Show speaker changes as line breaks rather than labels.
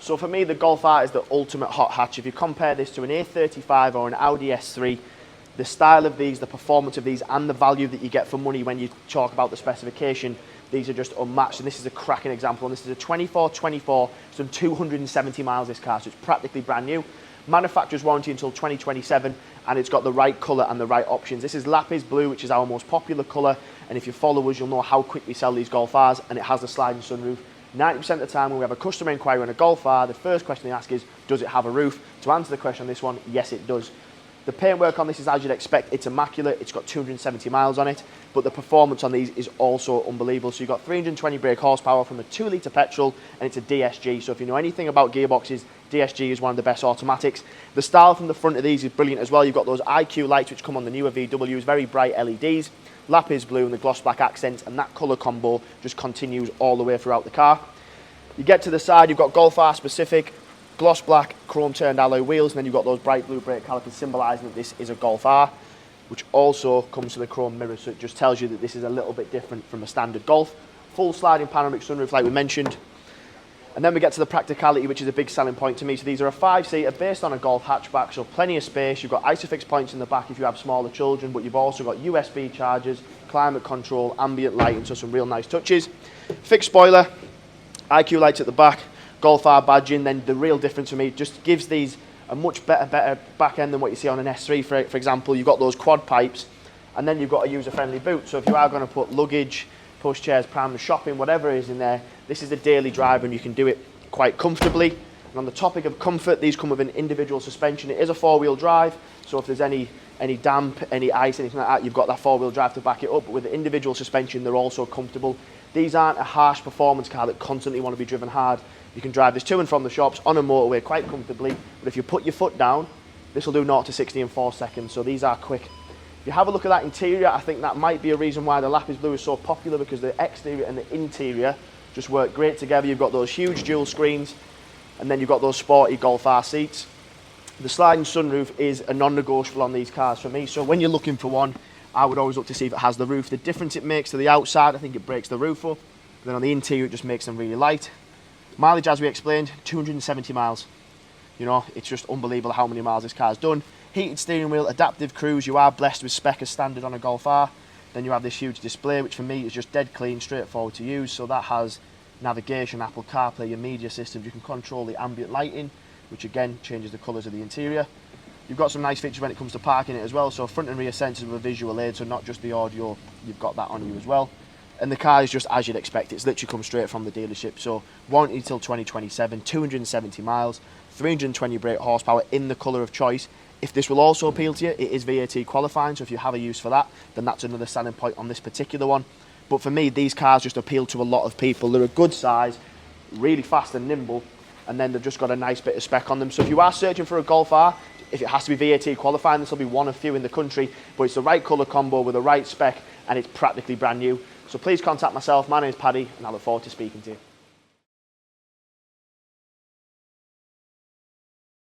So for me, the Golf R is the ultimate hot hatch. If you compare this to an A35 or an Audi S3, the style of these, the performance of these, and the value that you get for money when you talk about the specification, these are just unmatched. And this is a cracking example. And this is a 24, it's done 270 miles, this car, so it's practically brand new. Manufacturer's warranty until 2027, and it's got the right colour and the right options. This is Lapiz Blue, which is our most popular colour, and if you follow us, you'll know how quick we sell these Golf Rs, and it has the sliding sunroof. 90% of the time when we have a customer inquiry on a Golf R, the first question they ask is, does it have a roof? To answer the question on this one, yes it does. The paintwork on this is as you'd expect, it's immaculate, it's got 270 miles on it, but the performance on these is also unbelievable. So you've got 320 brake horsepower from a 2-litre petrol, and it's a DSG, so if you know anything about gearboxes, DSG is one of the best automatics. The style from the front of these is brilliant as well. You've got those IQ lights which come on the newer VWs, very bright LEDs, Lapiz Blue and the gloss black accents, and that colour combo just continues all the way throughout the car. You get to the side, you've got Golf R specific, gloss black, chrome turned alloy wheels, and then you've got those bright blue brake calipers symbolising that this is a Golf R, which also comes with the chrome mirrors, so it just tells you that this is a little bit different from a standard Golf. Full sliding panoramic sunroof like we mentioned. And then we get to the practicality, which is a big selling point to me. So these are a 5-seater based on a Golf hatchback, so plenty of space. You've got ISOFIX points in the back if you have smaller children, but you've also got USB chargers, climate control, ambient lighting, so some real nice touches. Fixed spoiler, IQ lights at the back, Golf R badging. Then the real difference for me, just gives these a much better back end than what you see on an S3, for example. You've got those quad pipes, and then you've got a user-friendly boot. So if you are going to put luggage, pushchairs, prams, shopping, whatever is in there, this is the daily driver and you can do it quite comfortably. And on the topic of comfort, these come with an individual suspension. It is a 4-wheel drive, so if there's any damp, any ice, anything like that, you've got that 4-wheel drive to back it up. But with the individual suspension, they're also comfortable. These aren't a harsh performance car that constantly want to be driven hard. You can drive this to and from the shops on a motorway quite comfortably, but if you put your foot down, this will do 0 to 60 in 4 seconds, so these are quick. If you have a look at that interior, I think that might be a reason why the Lapiz Blue is so popular, because the exterior and the interior just work great together. You've got those huge dual screens, and then you've got those sporty Golf R seats. The sliding sunroof is a non-negotiable on these cars for me, so when you're looking for one, I would always look to see if it has the roof. The difference it makes to the outside, I think it breaks the roof up, and then on the interior it just makes them really light. Mileage, as we explained, 270 miles. You know, it's just unbelievable how many miles this car's done. Heated steering wheel, adaptive cruise, you are blessed with spec as standard on a Golf R. Then you have this huge display, which for me is just dead clean, straightforward to use. So that has navigation, Apple CarPlay, your media systems. You can control the ambient lighting, which again changes the colours of the interior. You've got some nice features when it comes to parking it as well. So front and rear sensors with a visual aid, so not just the audio, you've got that on you as well. And the car is just as you'd expect. It's literally come straight from the dealership. So warranty till 2027, 270 miles, 320 brake horsepower in the colour of choice. If this will also appeal to you, it is VAT qualifying, so if you have a use for that, then that's another selling point on this particular one. But for me, these cars just appeal to a lot of people. They're a good size, really fast and nimble, and then they've just got a nice bit of spec on them. So if you are searching for a Golf R, if it has to be VAT qualifying, this will be one of few in the country, but it's the right colour combo with the right spec, and it's practically brand new. So please contact myself. My name is Paddy, and I look forward to speaking to you.